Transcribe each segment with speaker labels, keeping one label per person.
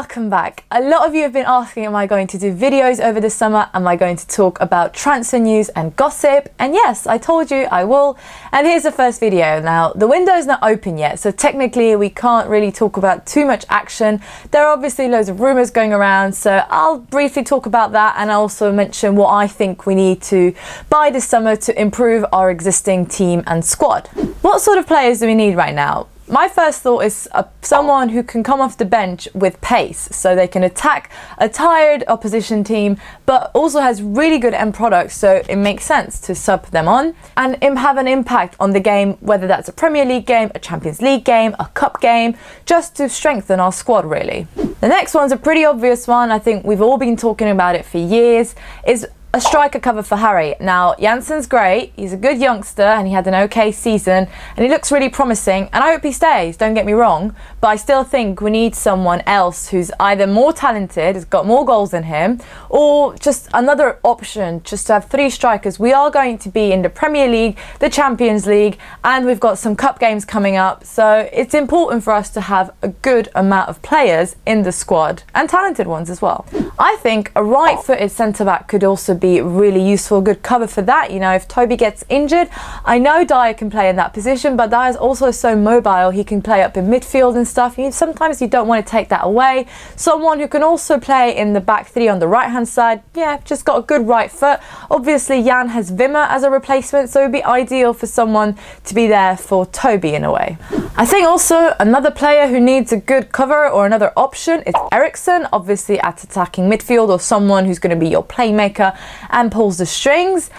Speaker 1: welcome back. A lot of you have been asking, am I going to do videos over the summer? Am I going to talk about transfer news and gossip? And yes, I told you I will. And here's the first video. Now, the window is not open yet, so technically we can't really talk about too much action. There are obviously loads of rumours going around, so I'll briefly talk about that and also mention what I think we need to buy this summer to improve our existing team and squad. What sort of players do we need right now? My first thought is someone who can come off the bench with pace, so they can attack a tired opposition team, but also has really good end products, so it makes sense to sub them on and have an impact on the game, whether that's a Premier League game, a Champions League game, a cup game, just to strengthen our squad really. The next one's a pretty obvious one. I think we've all been talking about it for years, is a striker cover for Harry. Now, Jansen's great, he's a good youngster and he had an okay season and he looks really promising and I hope he stays, don't get me wrong, but I still think we need someone else who's either more talented, has got more goals than him, or just another option, just to have three strikers. We are going to be in the Premier League, the Champions League, and we've got some cup games coming up, so it's important for us to have a good amount of players in the squad, and talented ones as well. I think a right-footed centre-back could also be really useful, good cover for that. You know, if Toby gets injured, I know Dyer can play in that position, but Dyer's also so mobile, he can play up in midfield and stuff. Sometimes you don't want to take that away. Someone who can also play in the back three on the right hand side, yeah, just got a good right foot. Obviously Jan has Wimmer as a replacement, so it'd be ideal for someone to be there for Toby in a way. I think also another player who needs a good cover or another option is Eriksen, obviously at attacking midfield, or someone who's going to be your playmaker and pulls the strings,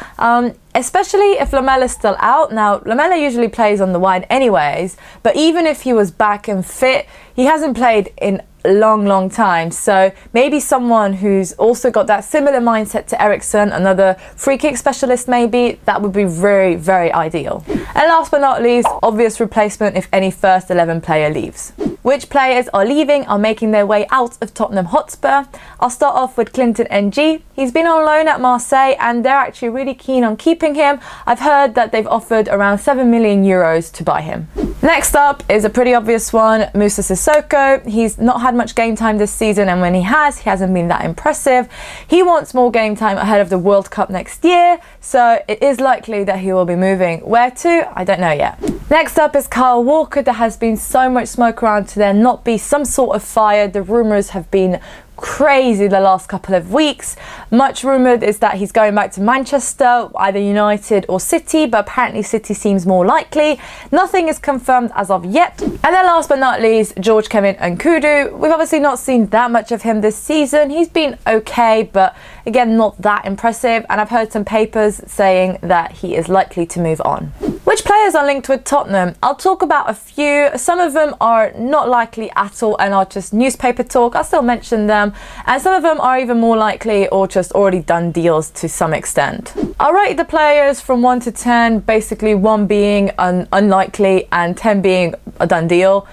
Speaker 1: especially if Lamella's still out. Now, Lamella usually plays on the wide anyways, but even if he was back and fit, he hasn't played in a long time, so maybe someone who's also got that similar mindset to Eriksen, another free kick specialist maybe, that would be very ideal. And last but not least, obvious replacement if any first 11 player leaves. Which players are leaving, are making their way out of Tottenham Hotspur? I'll start off with Clinton NG. He's been on loan at Marseille and they're actually really keen on keeping him. I've heard that they've offered around 7 million euros to buy him. Next up is a pretty obvious one, Moussa Sissoko. He's not had much game time this season, and when he hasn't been that impressive. He wants more game time ahead of the World Cup next year, so it is likely that he will be moving. Where to? I don't know yet. Next up is Kyle Walker. There has been so much smoke around to there not be some sort of fire. The rumours have been crazy the last couple of weeks. Much rumoured is that he's going back to Manchester, either United or City, but apparently City seems more likely. Nothing is confirmed as of yet. And then last but not least, George Kevin Nkudu. We've obviously not seen that much of him this season. He's been okay, but again, not that impressive. And I've heard some papers saying that he is likely to move on. Which players are linked with Tottenham? I'll talk about a few. Some of them are not likely at all and are just newspaper talk. I'll still mention them. And some of them are even more likely or just already done deals to some extent. I'll rate the players from 1 to 10, basically 1 being unlikely and 10 being a done deal.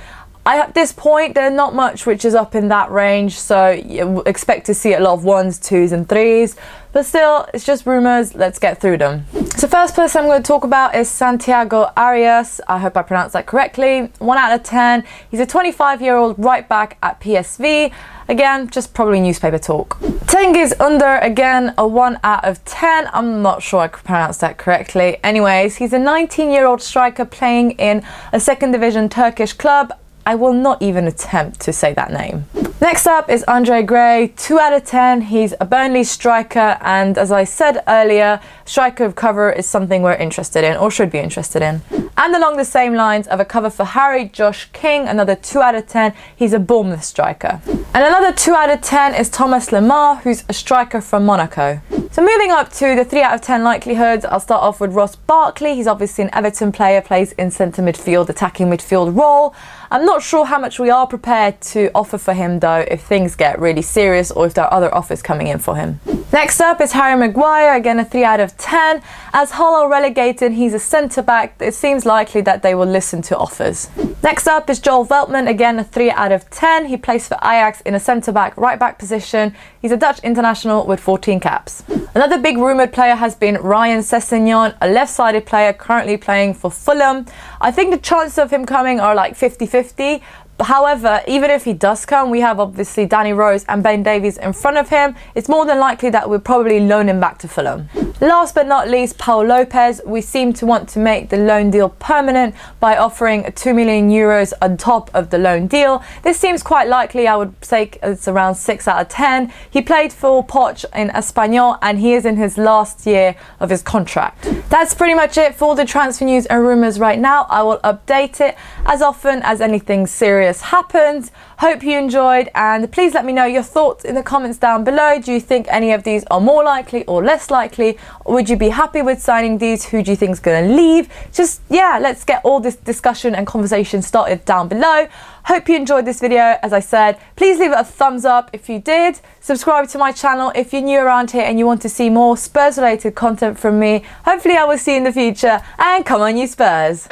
Speaker 1: At this point, there's not much which is up in that range, so you expect to see a lot of 1s, 2s and 3s. But still, it's just rumours, let's get through them. So first person I'm going to talk about is Santiago Arias. I hope I pronounced that correctly. 1 out of 10. He's a 25-year-old right back at PSV. Again, just probably newspaper talk. Cengiz Under, again, a 1 out of 10. I'm not sure I pronounced that correctly. Anyways, he's a 19-year-old striker playing in a second division Turkish club. I will not even attempt to say that name. Next up is Andre Gray, 2 out of 10. He's a Burnley striker, and as I said earlier, striker cover is something we're interested in, or should be interested in. And along the same lines of a cover for Harry, Josh King, another 2 out of 10. He's a Bournemouth striker. And another 2 out of 10 is Thomas Lemar, who's a striker from Monaco. So moving up to the 3 out of 10 likelihoods, I'll start off with Ross Barkley. He's obviously an Everton player, plays in centre midfield, attacking midfield role. I'm not sure how much we are prepared to offer for him though if things get really serious or if there are other offers coming in for him. Next up is Harry Maguire, again a 3 out of 10. As Hull are relegated, he's a centre-back. It seems likely that they will listen to offers. Next up is Joel Veltman, again a 3 out of 10. He plays for Ajax in a centre-back, right-back position. He's a Dutch international with 14 caps. Another big rumoured player has been Ryan Sessegnon, a left-sided player currently playing for Fulham. I think the chances of him coming are like 50-50, However, even if he does come, we have obviously Danny Rose and Ben Davies in front of him. It's more than likely that we'll probably loan him back to Fulham. Last but not least, Paul Lopez. We seem to want to make the loan deal permanent by offering 2 million euros on top of the loan deal. This seems quite likely. I would say it's around 6 out of 10. He played for Poch in Espanyol and he is in his last year of his contract. That's pretty much it for all the transfer news and rumours right now. I will update it as often as anything serious happens. Hope you enjoyed, and please let me know your thoughts in the comments down below. Do you think any of these are more likely or less likely? Would you be happy with signing these? Who do you think is going to leave? Just, yeah, let's get all this discussion and conversation started down below. Hope you enjoyed this video. As I said, please leave it a thumbs up if you did. Subscribe to my channel if you're new around here and you want to see more Spurs related content from me. Hopefully I will see you in the future, and come on you Spurs.